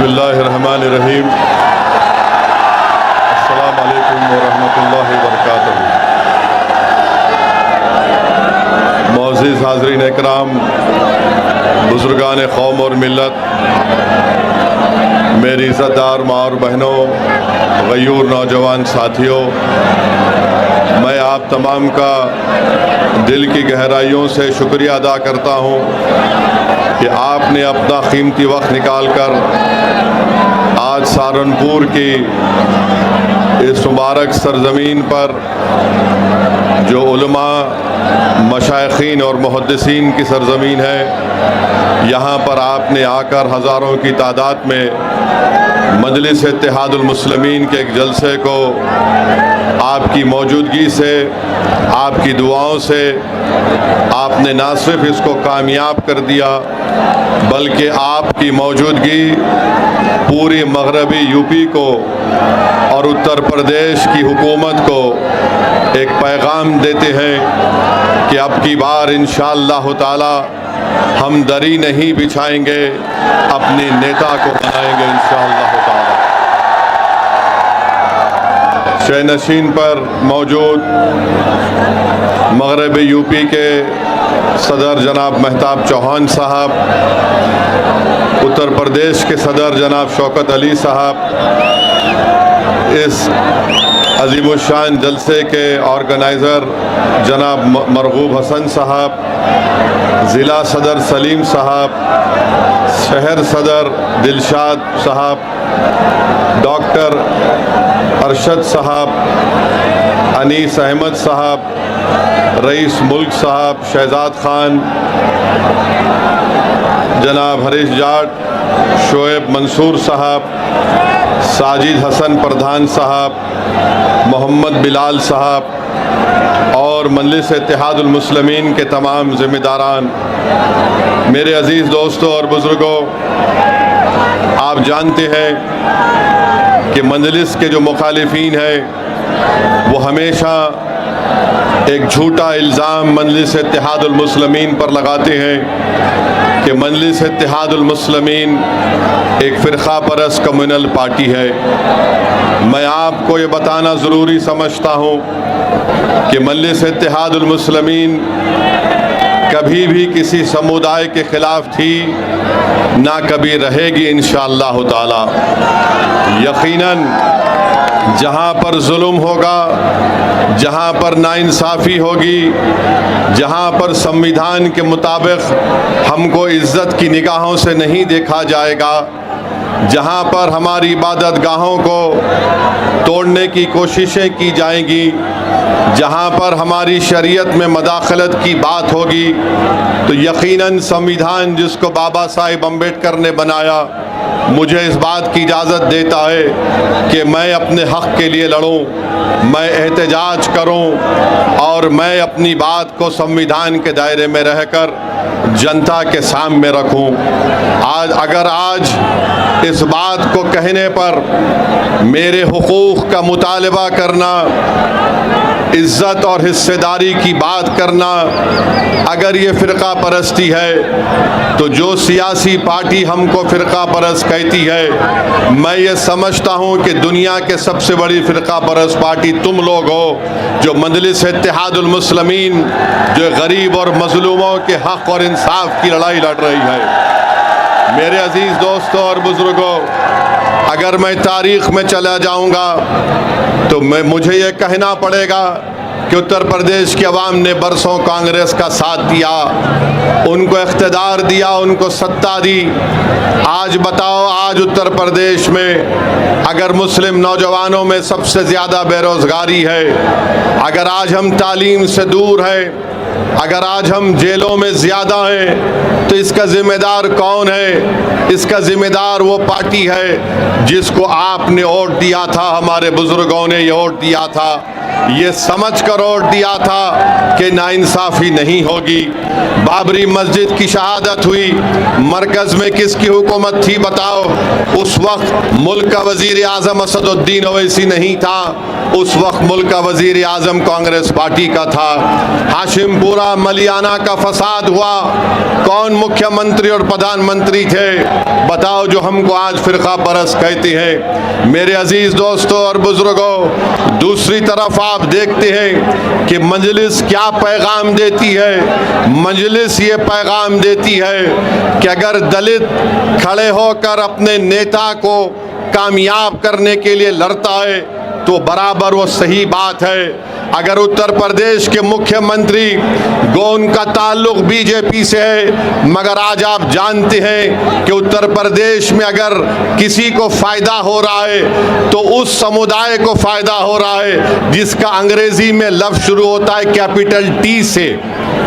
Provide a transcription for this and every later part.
बिस्मिल्लाहिर्रहमानिर्रहीम। अस्सलामु अलैकुम वरहमतुल्लाहि वबरकातुहू। मोअज़्ज़िज़ हाज़रीन इकराम, बुज़ुर्गान कौम और मिल्लत, मेरी इज़्ज़तदार माँ और बहनों, गयूर नौजवान साथियों, मैं आप तमाम का दिल की गहराइयों से शुक्रिया अदा करता हूँ कि आपने अपना कीमती वक्त निकाल कर आज सहारनपुर की इस मुबारक सरज़मीन पर जो उलमा, मशाइखीन और मुहद्दिसीन की सरज़मीन है, यहाँ पर आपने आकर हज़ारों की तादाद में मजलिस इत्तेहादुल मुस्लिमीन के एक जलसे को आपकी मौजूदगी से, आपकी दुआओं से आपने ना सिर्फ इसको कामयाब कर दिया, बल्कि आपकी मौजूदगी पूरी मगरबी यूपी को और उत्तर प्रदेश की हुकूमत को एक पैगाम देते हैं कि अब की बार इंशाअल्लाह ताला हम दरी नहीं बिछाएंगे, अपने नेता को बनाएंगे इंशाअल्लाह ताला। शहनशीन पर मौजूद मगरबी यूपी के सदर जनाब महताब चौहान साहब, उत्तर प्रदेश के सदर जनाब शौकत अली साहब, इस अजीमुशान जलसे के ऑर्गेनाइज़र जनाब मरगूब हसन साहब, ज़िला सदर सलीम साहब, शहर सदर दिलशाद साहब, डॉक्टर अरशद साहब, अनीस अहमद साहब, रईस मुल्क साहब, शहजाद खान, जनाब हरीश जाट, शोएब मंसूर साहब, साजिद हसन प्रधान साहब, मोहम्मद बिलाल साहब और मजलिस इत्तेहादुल मुस्लिमीन के तमाम ज़िम्मेदारान, मेरे अज़ीज़ दोस्तों और बुज़ुर्गों, आप जानते हैं कि मजलिस के जो मुखालिफीन हैं वो हमेशा एक झूठा इल्ज़ाम मजलिस इत्तेहादुल मुस्लिमीन पर लगाते हैं कि मजलिस इत्तेहादुल मुस्लिमीन एक फ़िरक़ा परस्त कम्युनल पार्टी है। मैं आपको ये बताना ज़रूरी समझता हूँ कि मजलिस इत्तेहादुल मुस्लिमीन कभी भी किसी समुदाय के ख़िलाफ़ थी, ना कभी रहेगी इंशाअल्लाह ताला। यकीनन जहाँ पर जुल्म होगा, जहाँ पर नाइंसाफ़ी होगी, जहाँ पर संविधान के मुताबिक हमको इज़्ज़त की निगाहों से नहीं देखा जाएगा, जहाँ पर हमारी इबादत गाहों को तोड़ने की कोशिशें की जाएंगी, जहाँ पर हमारी शरीयत में मदाखलत की बात होगी, तो यकीनन संविधान जिसको बाबा साहिब अम्बेडकर ने बनाया मुझे इस बात की इजाज़त देता है कि मैं अपने हक़ के लिए लड़ूं, मैं एहतजाज करूं और मैं अपनी बात को संविधान के दायरे में रहकर जनता के सामने रखूं। आज इस बात को कहने पर मेरे हुकूक़ का मुतालबा करना, इज़्ज़त और हिस्सेदारी की बात करना अगर ये फ़िरक़ा परस्ती है, तो जो सियासी पार्टी हमको फ़िरक़ा परस्त कहती है, मैं ये समझता हूँ कि दुनिया के सबसे बड़ी फ़िरक़ा परस्त पार्टी तुम लोग हो, जो मजलिस इत्तेहादुल मुस्लिमीन, जो गरीब और मज़लूमों के हक़ और इंसाफ की लड़ाई लड़ रही है। मेरे अज़ीज़ दोस्तों और बुज़ुर्गों, अगर मैं तारीख़ में चला जाऊँगा तो मुझे ये कहना पड़ेगा कि उत्तर प्रदेश की अवाम ने बरसों कांग्रेस का साथ दिया, उनको इख्तिदार दिया, उनको सत्ता दी। आज बताओ, आज उत्तर प्रदेश में अगर मुस्लिम नौजवानों में सबसे ज़्यादा बेरोज़गारी है, अगर आज हम तालीम से दूर हैं, अगर आज हम जेलों में ज़्यादा हैं, तो इसका ज़िम्मेदार कौन है? इसका ज़िम्मेदार वो पार्टी है जिसको आपने वोट दिया था, हमारे बुज़ुर्गों ने ये वोट दिया था। ये समझ कर वोट दिया था कि नाइंसाफ़ी नहीं होगी। बाबरी मस्जिद की शहादत हुई, मरकज़ में किसकी हुकूमत थी बताओ? उस वक्त मुल्क का वज़ीर आज़म असदुद्दीन ओवैसी नहीं था, उस वक्त मुल्क का वज़ीर आज़म कांग्रेस पार्टी का था। हाशिमपुरा मलियाना का फसाद हुआ, कौन मुख्यमंत्री और प्रधानमंत्री थे बताओ, जो हमको आज फ़िरका परस्त कहते हैं। मेरे अजीज़ दोस्तों और बुज़ुर्गों, दूसरी तरफ आप देखते हैं कि मजलिस क्या पैगाम देती है। मजलिस ये पैगाम देती है कि अगर दलित खड़े होकर अपने नेता को कामयाब करने के लिए लड़ता है तो बराबर वो सही बात है। अगर उत्तर प्रदेश के मुख्यमंत्री को उनका ताल्लुक बीजेपी से है, मगर आज आप जानते हैं कि उत्तर प्रदेश में अगर किसी को फ़ायदा हो रहा है तो उस समुदाय को फ़ायदा हो रहा है जिसका अंग्रेज़ी में लफ्ज़ शुरू होता है कैपिटल टी से,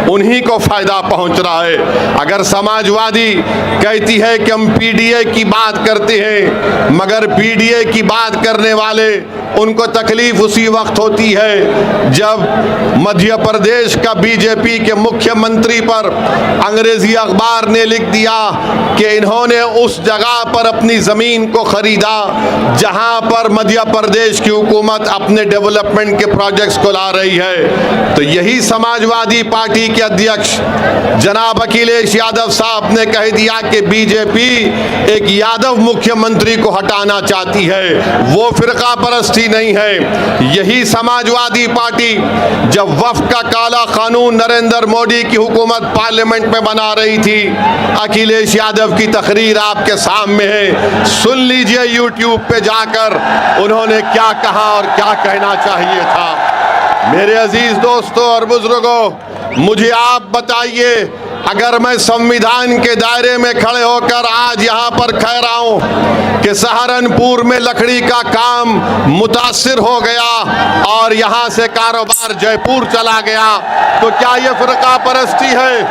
उन्हीं को फ़ायदा पहुंच रहा है। अगर समाजवादी कहती है कि हम पीडीए की बात करते हैं, मगर पीडीए की बात करने वाले उनको तकलीफ उसी वक्त होती है जब मध्य प्रदेश का बीजेपी के मुख्यमंत्री पर अंग्रेजी अखबार ने लिख दिया कि इन्होंने उस जगह पर अपनी ज़मीन को ख़रीदा जहां पर मध्य प्रदेश की हुकूमत अपने डेवलपमेंट के प्रोजेक्ट्स को ला रही है। तो यही समाजवादी पार्टी के अध्यक्ष जनाब अखिलेश यादव साहब ने कह दिया कि बीजेपी एक यादव मुख्यमंत्री को हटाना चाहती है, वो फ़िरका परस्ती नहीं है। यही समाजवादी पार्टी जब वफ़्क़ का काला कानून नरेंद्र मोदी की हुकूमत पार्लियामेंट में बना रही थी, अखिलेश यादव की तकरीर आपके सामने है, सुन लीजिए यूट्यूब पे जाकर उन्होंने क्या कहा और क्या कहना चाहिए था। मेरे अजीज दोस्तों और बुजुर्गों, मुझे आप बताइए, अगर मैं संविधान के दायरे में खड़े होकर आज यहाँ पर कह रहा हूँ कि सहारनपुर में लकड़ी का काम मुतासिर हो गया और यहाँ से कारोबार जयपुर चला गया, तो क्या ये फ़िरका परस्ती है?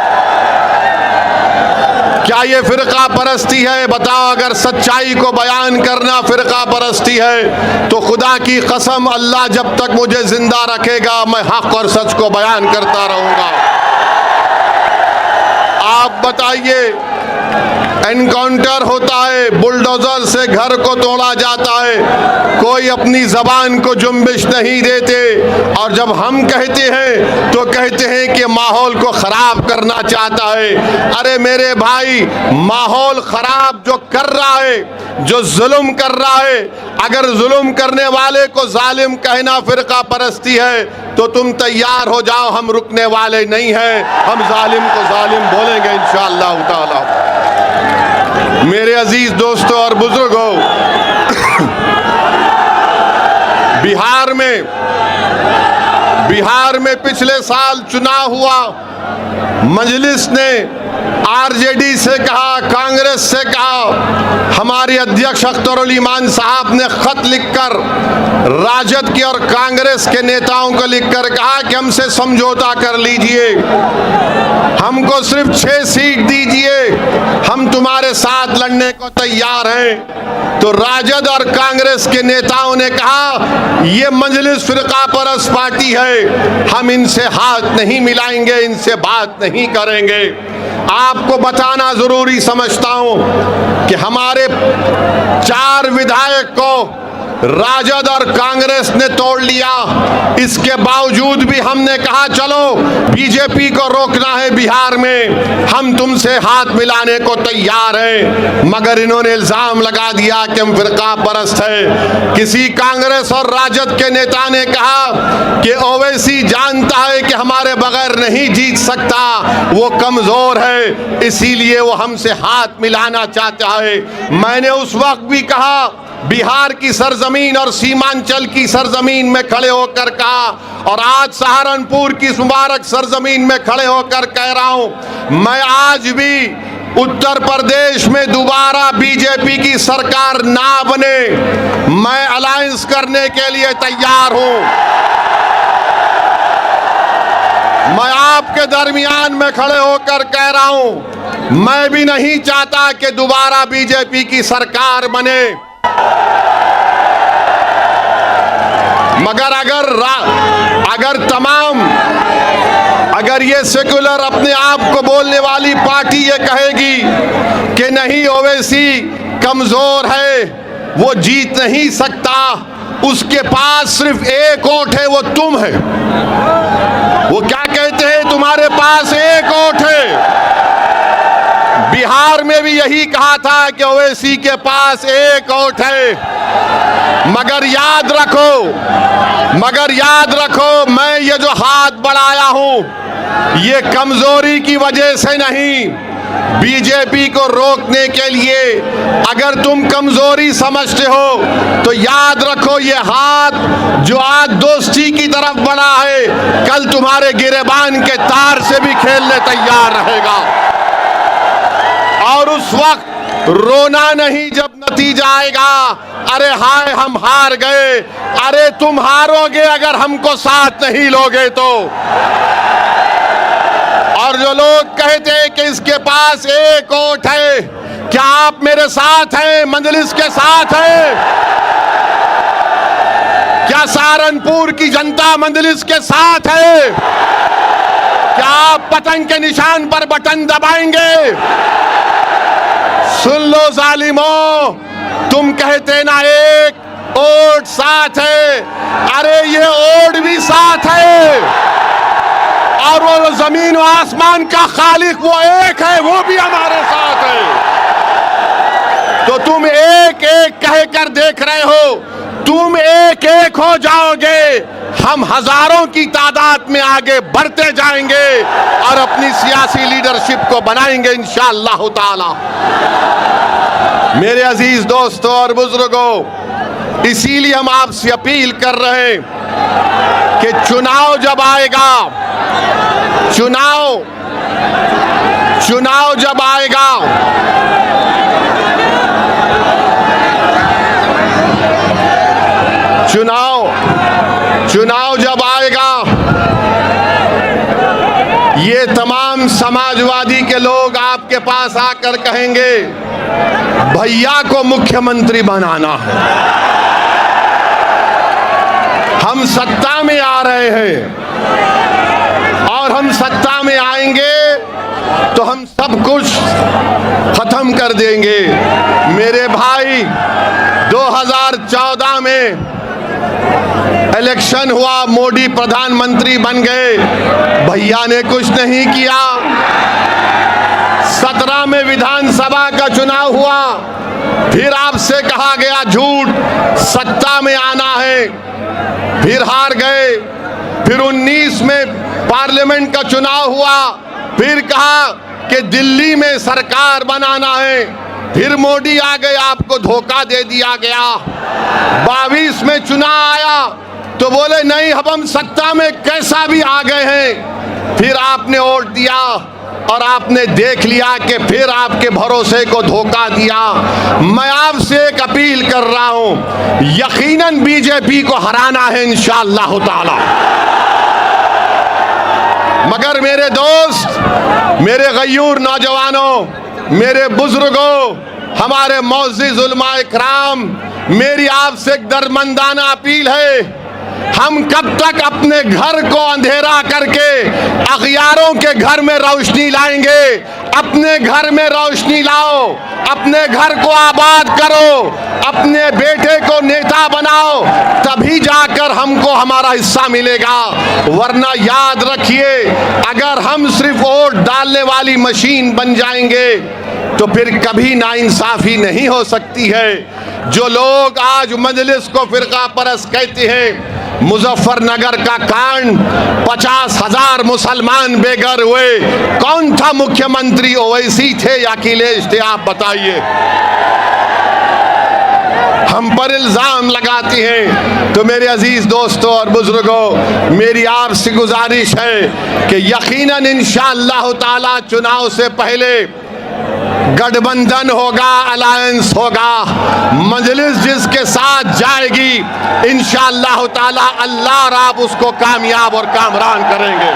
क्या ये फ़िरका परस्ती है? बताओ, अगर सच्चाई को बयान करना फ़िरका परस्ती है तो खुदा की कसम अल्लाह जब तक मुझे ज़िंदा रखेगा मैं हक़ और सच को बयान करता रहूँगा। आप बताइए, एनकाउंटर होता है, बुलडोजर से घर को तोड़ा जाता है, कोई अपनी ज़बान को जुम्बिश नहीं देते, और जब हम कहते हैं तो कहते हैं कि माहौल को ख़राब करना चाहता है। अरे मेरे भाई, माहौल ख़राब जो कर रहा है, जो जुल्म कर रहा है, अगर जुल्म करने वाले को जालिम कहना फ़िरका परस्ती है तो तुम तैयार हो जाओ, हम रुकने वाले नहीं हैं, हम जालिम को जालिम बोलेंगे इंशाअल्लाह ताला। मेरे अजीज दोस्तों और बुजुर्गों, बिहार में पिछले साल चुनाव हुआ, मजलिस ने आरजेडी से कहा, कांग्रेस से कहा, हमारे अध्यक्ष अख्तरुल ईमान साहब ने खत लिखकर राजद के और कांग्रेस के नेताओं को लिखकर कहा कि हमसे समझौता कर लीजिए, हमको सिर्फ 6 सीट दीजिए, हम तुम्हारे साथ लड़ने को तैयार हैं। तो राजद और कांग्रेस के नेताओं ने कहा ये मजलिस फ़िरका परस्त पार्टी है, हम इनसे हाथ नहीं मिलाएंगे, इनसे बात नहीं करेंगे। आपको बताना ज़रूरी समझता हूं कि हमारे 4 विधायक को राजद और कांग्रेस ने तोड़ लिया, इसके बावजूद भी हमने कहा चलो बीजेपी को रोकना है बिहार में, हम तुमसे हाथ मिलाने को तैयार हैं, मगर इन्होंने इल्ज़ाम लगा दिया कि हम फ़िरका परस्त है। किसी कांग्रेस और राजद के नेता ने कहा कि ओवैसी जानता है कि हमारे बगैर नहीं जीत सकता, वो कमज़ोर है, इसीलिए वो हमसे हाथ मिलाना चाहता है। मैंने उस वक्त भी कहा, बिहार की सरजमीन और सीमांचल की सरजमीन में खड़े होकर कहा, और आज सहारनपुर की मुबारक सरजमीन में खड़े होकर कह रहा हूं, मैं आज भी उत्तर प्रदेश में दोबारा बीजेपी की सरकार ना बने, मैं अलायंस करने के लिए तैयार हूं। मैं आपके दरमियान में खड़े होकर कह रहा हूं, मैं भी नहीं चाहता कि दोबारा बीजेपी की सरकार बने। मगर अगर ये सेक्युलर अपने आप को बोलने वाली पार्टी ये कहेगी कि नहीं ओवैसी कमजोर है, वो जीत नहीं सकता, उसके पास सिर्फ एक वोट है, वो तुम है। वो क्या कहते हैं, तुम्हारे पास एक वोट है। बिहार में भी यही कहा था कि ओवैसी के पास एक वोट है। मगर याद रखो, मैं ये जो हाथ बढ़ाया हूं, ये कमजोरी की वजह से नहीं, बीजेपी को रोकने के लिए। अगर तुम कमजोरी समझते हो तो याद रखो, ये हाथ जो आज दोस्ती की तरफ बढ़ा है, कल तुम्हारे गिरेबान के तार से भी खेलने तैयार रहेगा। और उस वक्त रोना नहीं जब नतीजा आएगा, अरे हाय हम हार गए। अरे तुम हारोगे अगर हमको साथ नहीं लोगे तो। और जो लोग कहते हैं कि इसके पास एक वोट है, क्या आप मेरे साथ हैं, मजलिस के साथ हैं? क्या सहारनपुर की जनता मजलिस के साथ है? क्या आप पतंग के निशान पर बटन दबाएंगे? सुन लो जालिमों, तुम कहते ना एक वोट साथ है, अरे ये वोट भी साथ है। और वो जमीन और आसमान का खालिक वो एक है, वो भी हमारे साथ है। तो तुम एक एक कहकर देख रहे हो, तुम एक एक हो जाओगे, हम हजारों की तादाद में आगे बढ़ते जाएंगे और अपनी सियासी लीडरशिप को बनाएंगे इंशाअल्लाह ताला। मेरे अजीज दोस्तों और बुजुर्गों, इसीलिए हम आपसे अपील कर रहे हैं कि चुनाव जब आएगा, चुनाव जब आएगा, चुनाव जब आएगा, ये तमाम समाजवादी के लोग आपके पास आकर कहेंगे भैया को मुख्यमंत्री बनाना है। हम सत्ता में आ रहे हैं और हम सत्ता में आएंगे तो हम सब कुछ खत्म कर देंगे। मेरे भाई, 2014 में इलेक्शन हुआ, मोदी प्रधानमंत्री बन गए, भैया ने कुछ नहीं किया। 17 में विधानसभा का चुनाव हुआ, फिर आपसे कहा गया झूठ, सत्ता में आना है, फिर हार गए। फिर 19 में पार्लियामेंट का चुनाव हुआ, फिर कहा कि दिल्ली में सरकार बनाना है, फिर मोदी आ गए, आपको धोखा दे दिया गया। 22 में चुनाव आया तो बोले नहीं, अब हम सत्ता में कैसा भी आ गए हैं। फिर आपने वोट दिया और आपने देख लिया कि फिर आपके भरोसे को धोखा दिया। मैं आपसे एक अपील कर रहा हूं, यकीनन बीजेपी को हराना है इंशाअल्लाह ताला। मगर मेरे दोस्त, मेरे गयूर नौजवानों, मेरे बुजुर्गों, हमारे मुअज़्ज़िज़ उलमाए इकराम, मेरी आपसे एक दर्दमंदाना अपील है, हम कब तक अपने घर को अंधेरा करके अग़ियारों के घर में रोशनी लाएंगे? अपने घर में रोशनी लाओ, अपने घर को आबाद करो, अपने बेटे को नेता बनाओ, तभी जाकर हमको हमारा हिस्सा मिलेगा। वरना याद रखिए, अगर हम सिर्फ वोट डालने वाली मशीन बन जाएंगे तो फिर कभी नाइंसाफी नहीं हो सकती है। जो लोग आज मजलिस को फिरका परस्त कहते हैं, मुजफ्फरनगर का कांड, 50,000 मुसलमान बेघर हुए, कौन था मुख्यमंत्री? ओवैसी थे या अखिलेश थे? आप बताइए। हम पर इल्जाम लगाती हैं। तो मेरे अजीज दोस्तों और बुजुर्गों, मेरी आपसे गुजारिश है कि यकीनन इंशाअल्लाह ताला चुनाव से पहले गठबंधन होगा, अलायंस होगा। मजलिस जिसके साथ जाएगी इंशाअल्लाह ताला अल्लाह और आप उसको कामयाब और कामरान करेंगे।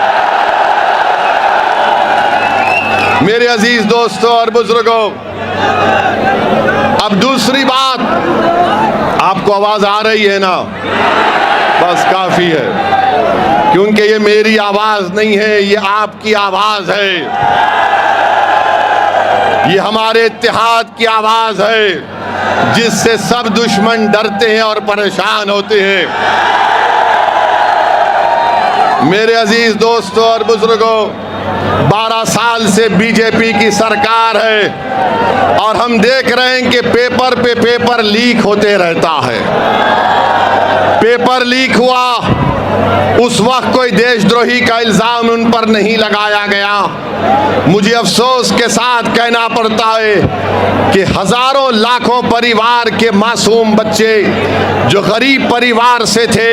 मेरे अजीज दोस्तों और बुजुर्गों, अब दूसरी बात, आपको आवाज आ रही है ना? बस काफी है, क्योंकि ये मेरी आवाज नहीं है, ये आपकी आवाज है, ये हमारे इत्तेहाद की आवाज है, जिससे सब दुश्मन डरते हैं और परेशान होते हैं। मेरे अजीज दोस्तों और बुजुर्गों, 12 साल से बीजेपी की सरकार है और हम देख रहे हैं कि पेपर पे पेपर लीक होते रहता है। पेपर लीक हुआ, उस वक्त कोई देशद्रोही का इल्जाम उन पर नहीं लगाया गया। मुझे अफसोस के साथ कहना पड़ता है कि हजारों लाखों परिवार के मासूम बच्चे जो गरीब परिवार से थे,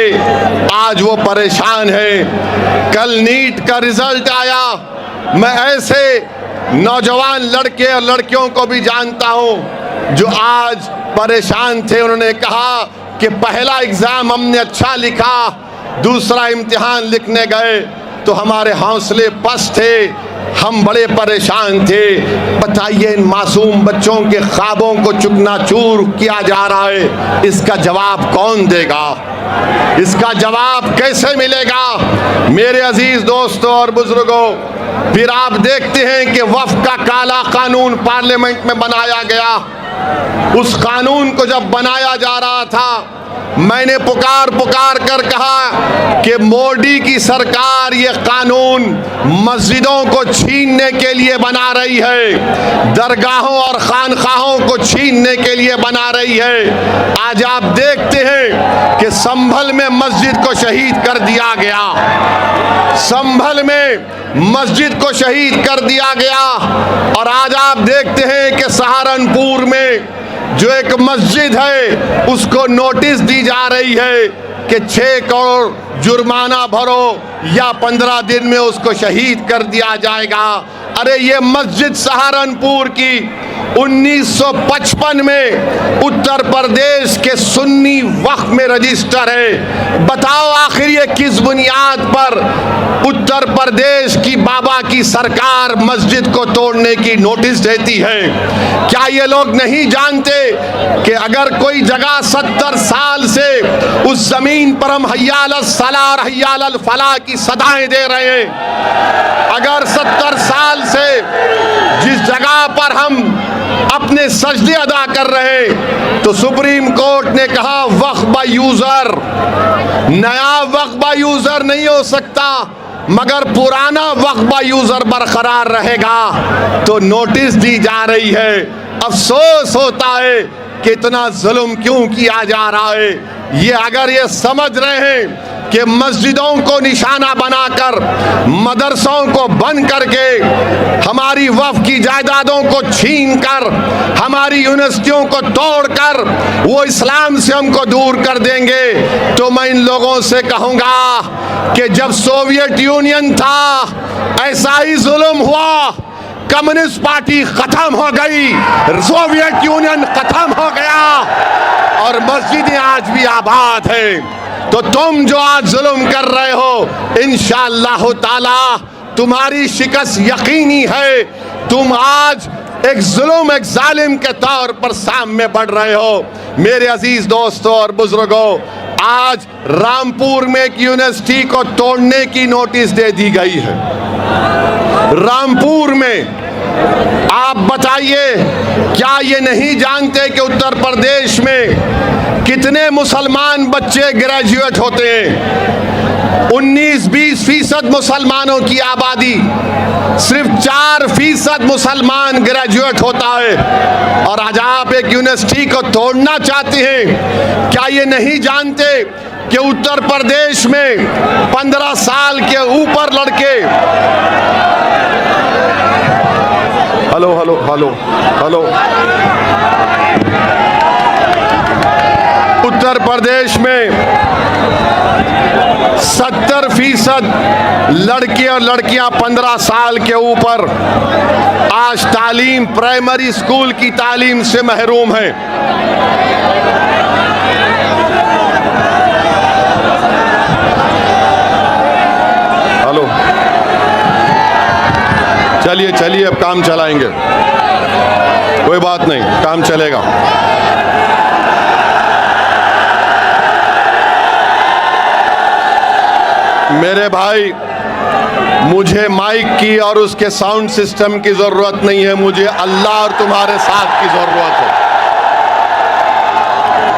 आज वो परेशान हैं। कल नीट का रिजल्ट आया, मैं ऐसे नौजवान लड़के और लड़कियों को भी जानता हूं जो आज परेशान थे। उन्होंने कहा कि पहला एग्जाम हमने अच्छा लिखा, दूसरा इम्तिहान लिखने गए तो हमारे हौसले पस्त थे, हम बड़े परेशान थे। बताइए, इन मासूम बच्चों के ख्वाबों को चुकनाचूर किया जा रहा है, इसका जवाब कौन देगा? इसका जवाब कैसे मिलेगा? मेरे अजीज दोस्तों और बुजुर्गों, फिर आप देखते हैं कि वक्फ का काला कानून पार्लियामेंट में बनाया गया। उस कानून को जब बनाया जा रहा था, मैंने पुकार कर कहा कि मोदी की सरकार ये कानून मस्जिदों को छीनने के लिए बना रही है, दरगाहों और खानखाहों को छीनने के लिए बना रही है। आज आप देखते हैं कि संभल में मस्जिद को शहीद कर दिया गया, संभल में मस्जिद को शहीद कर दिया गया। और आज आप देखते हैं कि सहारनपुर में जो एक मस्जिद है, उसको नोटिस दी जा रही है कि 6 करोड़ जुर्माना भरो या 15 दिन में उसको शहीद कर दिया जाएगा। अरे ये मस्जिद सहारनपुर की 1955 में उत्तर प्रदेश के सुन्नी वक्फ में रजिस्टर है। बताओ आखिर ये किस बुनियाद पर उत्तर प्रदेश की बाबा की सरकार मस्जिद को तोड़ने की नोटिस देती है? क्या ये लोग नहीं जानते कि अगर कोई जगह 70 साल से उस जमीन पर हम हय्या अलस सलाह और हय्या अल फलाह की सदाएं दे रहे हैं, अगर 70 साल से जिस जगह पर हम अपने सजदे अदा कर रहे, तो सुप्रीम कोर्ट ने कहा वक्फ बाय यूजर, नया वक्फ बाय यूजर नहीं हो सकता मगर पुराना वक्फ बाय यूजर बरकरार रहेगा। तो नोटिस दी जा रही है। अफसोस होता है कि इतना जुल्म क्यों किया जा रहा है। ये अगर ये समझ रहे हैं कि मस्जिदों को निशाना बनाकर, मदरसों को बंद करके, हमारी वक्फ की जायदादों को छीनकर, हमारी यूनिवर्सिटियों को तोड़कर वो इस्लाम से हमको दूर कर देंगे, तो मैं इन लोगों से कहूँगा कि जब सोवियत यूनियन था ऐसा ही जुल्म हुआ, कम्युनिस्ट पार्टी खत्म हो गई, सोवियत यूनियन खत्म हो गया और मस्जिदें आज भी आबाद हैं। तो तुम जो आज जुल्म कर रहे हो, इंशाअल्लाह ताला तुम्हारी शिकस्त यकीनी है। तुम आज एक जुल्म, एक जालिम के तौर पर सामने बढ़ रहे हो। मेरे अजीज दोस्तों और बुजुर्गों, आज रामपुर में एक यूनिवर्सिटी को तोड़ने की नोटिस दे दी गई है। रामपुर में आप बताइए, क्या ये नहीं जानते कि उत्तर प्रदेश में कितने मुसलमान बच्चे ग्रेजुएट होते हैं? 19-20% मुसलमानों की आबादी, सिर्फ 4% मुसलमान ग्रेजुएट होता है और आज आप एक यूनिवर्सिटी को तोड़ना चाहते हैं। क्या ये नहीं जानते कि उत्तर प्रदेश में 15 साल के ऊपर लड़के, hello hello hello hello, Uttar Pradesh में 70% लड़के और लड़कियां 15 साल के ऊपर आज तालीम, प्राइमरी स्कूल की तालीम से महरूम हैं। हेलो, चलिए चलिए, अब काम चलाएंगे, कोई बात नहीं, काम चलेगा। मेरे भाई, मुझे माइक की और उसके साउंड सिस्टम की जरूरत नहीं है, मुझे अल्लाह और तुम्हारे साथ की जरूरत है।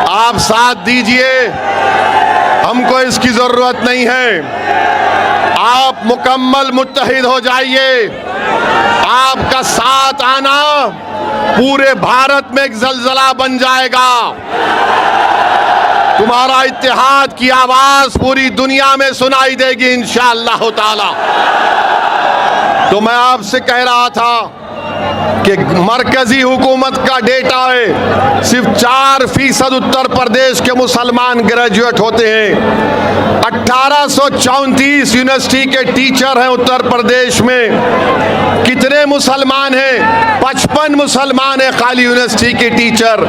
आप साथ दीजिए, हमको इसकी जरूरत नहीं है। आप मुकम्मल मुत्तहिद हो जाइए। आपका साथ आना पूरे भारत में एक जलजला बन जाएगा। तुम्हारा इत्तेहाद की आवाज पूरी दुनिया में सुनाई देगी इंशाअल्लाह ताला। तो मैं आपसे कह रहा था कि मरकजी हुकूमत का डेटा है, सिर्फ 4% उत्तर प्रदेश के मुसलमान ग्रेजुएट होते हैं। 1834 यूनिवर्सिटी के टीचर हैं उत्तर प्रदेश में। कितने मुसलमान हैं? 55 मुसलमान हैं खाली यूनिवर्सिटी के टीचर।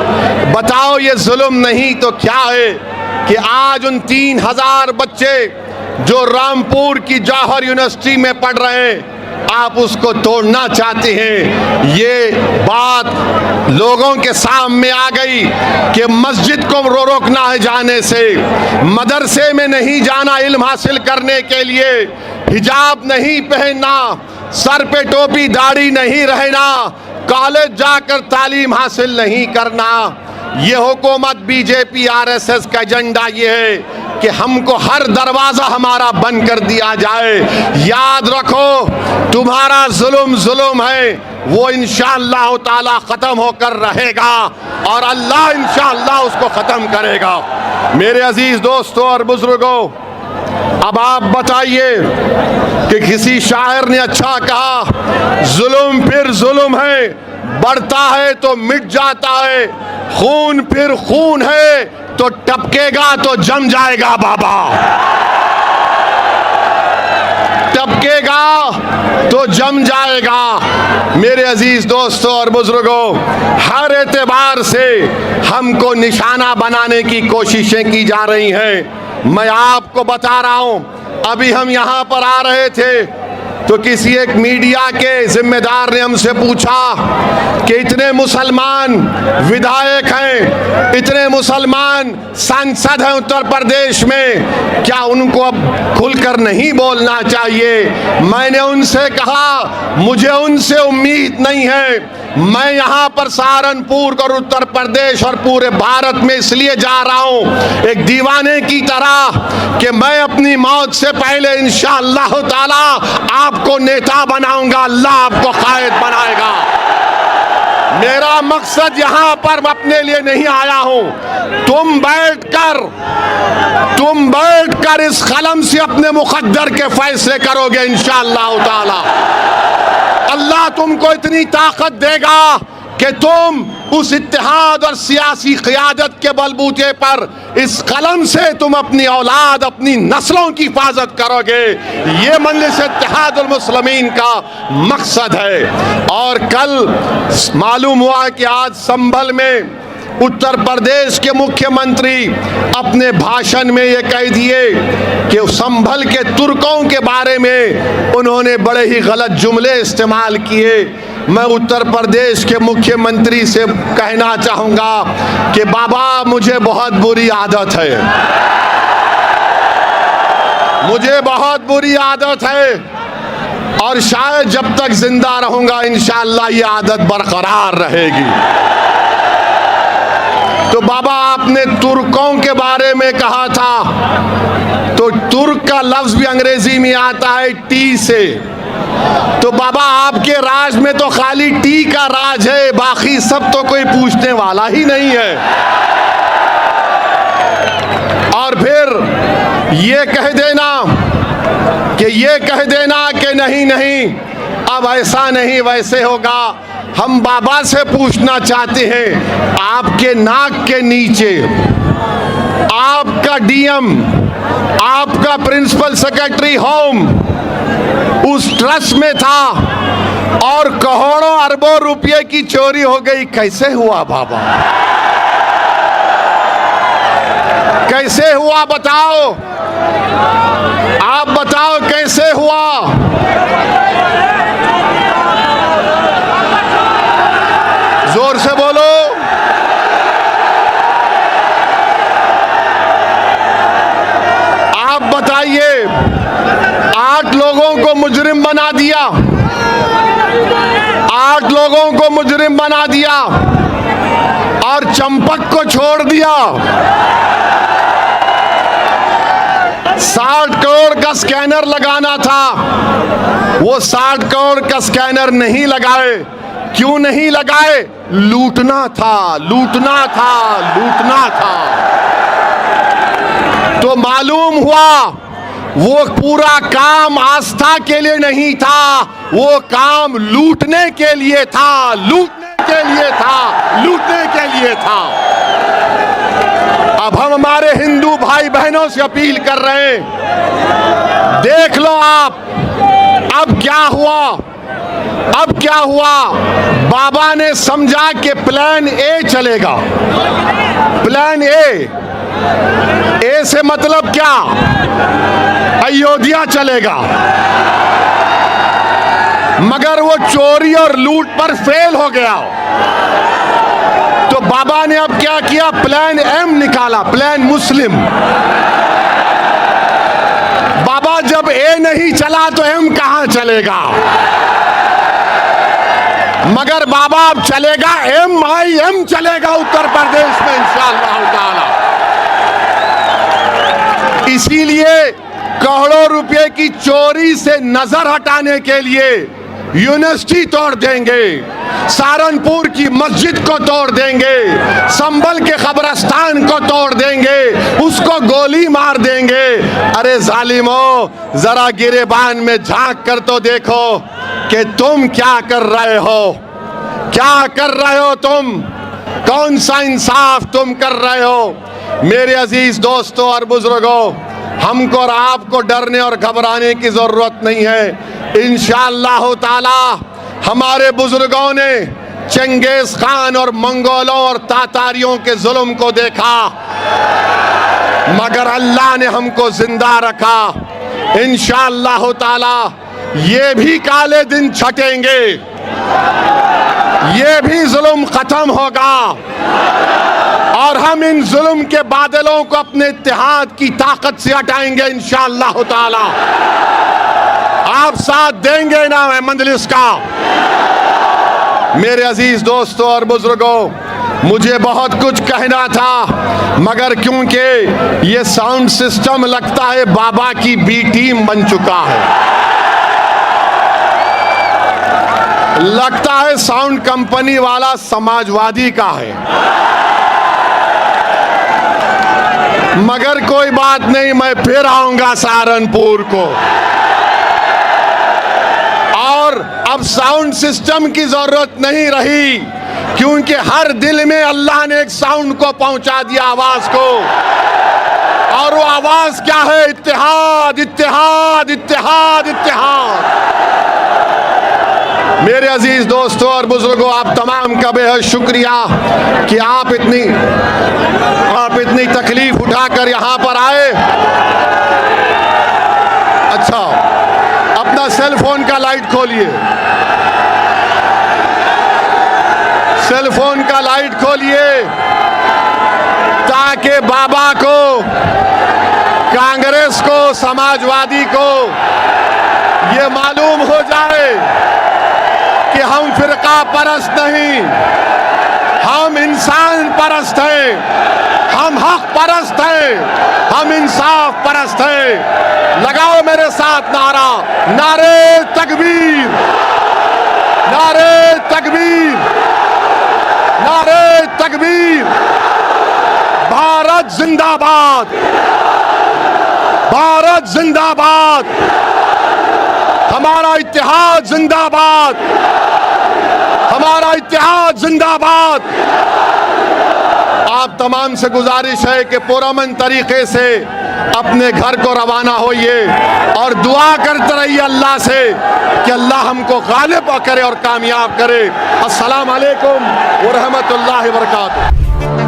बताओ ये जुल्म नहीं तो क्या है कि आज उन 3000 बच्चे जो रामपुर की जौहर यूनिवर्सिटी में पढ़ रहे हैं, आप उसको तोड़ना चाहते हैं। ये बात लोगों के सामने आ गई कि मस्जिद को रोकना है जाने से, मदरसे में नहीं जाना इल्म हासिल करने के लिए, हिजाब नहीं पहनना, सर पे टोपी दाढ़ी नहीं रहना, कॉलेज जाकर तालीम हासिल नहीं करना। ये हुकूमत बीजेपी आरएसएस का एजेंडा ये है कि हमको हर दरवाजा हमारा बंद कर दिया जाए। याद रखो, तुम्हारा जुल्म है, वो इंशाअल्लाह ताला खत्म होकर रहेगा और अल्लाह इंशाअल्लाह उसको खत्म करेगा। मेरे अजीज दोस्तों और बुजुर्गों, अब आप बताइए कि किसी शायर ने अच्छा कहा, जुल्म फिर जुल्म है, बढ़ता है तो मिट जाता है, खून फिर खून है तो टपकेगा तो जम जाएगा बाबा, टपकेगा तो जम जाएगा। मेरे अजीज दोस्तों और बुजुर्गों, हर एतबार से हमको निशाना बनाने की कोशिशें की जा रही हैं। मैं आपको बता रहा हूं, अभी हम यहां पर आ रहे थे तो किसी एक मीडिया के जिम्मेदार ने हमसे पूछा कि इतने मुसलमान विधायक हैं, इतने मुसलमान सांसद हैं उत्तर प्रदेश में, क्या उनको अब खुलकर नहीं बोलना चाहिए? मैंने उनसे कहा, मुझे उनसे उम्मीद नहीं है। मैं यहाँ पर सहारनपुर और उत्तर प्रदेश और पूरे भारत में इसलिए जा रहा हूँ एक दीवाने की तरह कि मैं अपनी मौत से पहले इंशाअल्लाह ताला आपको नेता बनाऊंगा, अल्लाह आपको कायद बनाएगा। मेरा मकसद यहाँ पर अपने लिए नहीं आया हूँ। तुम बैठकर इस कलम से अपने मुकद्दर के फैसले करोगे इंशाअल्लाह ताला। अल्लाह तुमको इतनी ताकत देगा कि तुम उस इत्तेहाद और सियासी क़ियादत के बलबूते पर इस कलम से तुम अपनी औलाद, अपनी नस्लों की हिफाजत करोगे। ये मजलिस इत्तेहादुल मुस्लिमीन का मकसद है। और कल मालूम हुआ कि आज संभल में उत्तर प्रदेश के मुख्यमंत्री अपने भाषण में ये कह दिए कि संभल के तुर्कों के बारे में उन्होंने बड़े ही गलत जुमले इस्तेमाल किए। मैं उत्तर प्रदेश के मुख्यमंत्री से कहना चाहूँगा कि बाबा, मुझे बहुत बुरी आदत है, मुझे बहुत बुरी आदत है और शायद जब तक जिंदा रहूँगा इंशाअल्लाह ये आदत बरकरार रहेगी। तो बाबा, आपने तुर्कों के बारे में कहा था, तो तुर्क का लफ्ज भी अंग्रेजी में आता है टी से। तो बाबा, आपके राज में तो खाली टी का राज है, बाकी सब तो कोई पूछने वाला ही नहीं है। और फिर ये कह देना कि नहीं अब ऐसा नहीं वैसे होगा। हम बाबा से पूछना चाहते हैं, आपके नाक के नीचे आपका डीएम, आपका प्रिंसिपल सेक्रेटरी होम उस ट्रस्ट में था और करोड़ों अरबों रुपए की चोरी हो गई। कैसे हुआ बाबा? कैसे हुआ बताओ? आप बताओ कैसे हुआ? जोर से बोलो। आप बताइए। को मुजरिम बना दिया, 8 लोगों को मुजरिम बना दिया और चंपक को छोड़ दिया। 60 करोड़ का स्कैनर लगाना था, वो 60 करोड़ का स्कैनर नहीं लगाए। क्यों नहीं लगाए? लूटना था, लूटना था, लूटना था। तो मालूम हुआ वो पूरा काम आस्था के लिए नहीं था, वो काम लूटने के लिए था, लूटने के लिए था, लूटने के लिए था। अब हम हमारे हिंदू भाई बहनों से अपील कर रहे हैं, देख लो आप अब क्या हुआ। अब क्या हुआ? बाबा ने समझा कि प्लान ए चलेगा। प्लान ए से मतलब क्या? अयोध्या चलेगा। मगर वो चोरी और लूट पर फेल हो गया। तो बाबा ने अब क्या किया? प्लान एम निकाला, प्लान मुस्लिम। बाबा जब ए नहीं चला तो एम कहां चलेगा? मगर बाबा अब चलेगा, MIM चलेगा उत्तर प्रदेश में इंशाअल्लाह ताला। इसीलिए करोड़ों रुपए की चोरी से नजर हटाने के लिए यूनिवर्सिटी तोड़ देंगे, सहारनपुर की मस्जिद को तोड़ देंगे, संभल के कब्रिस्तान को तोड़ देंगे, उसको गोली मार देंगे। अरे जालिमो, जरा गिरेबान में झांक कर तो देखो कि तुम क्या कर रहे हो, क्या कर रहे हो तुम, कौन सा इंसाफ तुम कर रहे हो। मेरे अजीज दोस्तों और बुजुर्गों, हमको और आपको डरने और घबराने की जरूरत नहीं है। इंशाअल्लाह ताला हमारे बुजुर्गों ने चंगेज खान और मंगोलों और तातारियों के जुल्म को देखा, मगर अल्लाह ने हमको जिंदा रखा। इंशाअल्लाह ताला ये भी काले दिन छटेंगे, ये भी जुल्म खत्म होगा और हम इन जुल्म के बादलों को अपने इत्तेहाद की ताकत से हटाएंगे इंशाअल्लाह ताला। आप साथ देंगे ना मंजलिस का? मेरे अजीज दोस्तों और बुजुर्गों, मुझे बहुत कुछ कहना था, मगर क्योंकि ये साउंड सिस्टम लगता है बाबा की बी टीम बन चुका है, लगता है साउंड कंपनी वाला समाजवादी का है। मगर कोई बात नहीं, मैं फिर आऊंगा सहारनपुर को। और अब साउंड सिस्टम की जरूरत नहीं रही, क्योंकि हर दिल में अल्लाह ने एक साउंड को पहुंचा दिया, आवाज को। और वो आवाज क्या है? इत्तेहाद, इत्तेहाद, इत्तेहाद, इत्तेहाद। मेरे अजीज दोस्तों और बुजुर्गों, आप तमाम का बेहद शुक्रिया कि आप इतनी तकलीफ उठाकर यहां पर आए। अच्छा, अपना सेल फोन का लाइट खोलिए, सेल फोन का लाइट खोलिए, ताकि बाबा को, कांग्रेस को, समाजवादी को ये मालूम हो जाए कि हम फिरका परस्त नहीं, हम इंसान परस्त हैं, हम हक परस्त हैं, हम इंसाफ परस्त हैं। लगाओ मेरे साथ नारा, नारे तकबीर, नारे तकबीर, नारे तकबीर। भारत जिंदाबाद, भारत जिंदाबाद, हमारा इत्तेहाद जिंदाबाद, हमारा इत्तेहाद जिंदाबाद। आप तमाम से गुजारिश है कि पुरअमन तरीके से अपने घर को रवाना होइए और दुआ करते रहिए अल्लाह से कि अल्लाह हमको गालिब करे और कामयाब करे। अस्सलाम वालेकुम व रहमतुल्लाहि व बरकातुहू।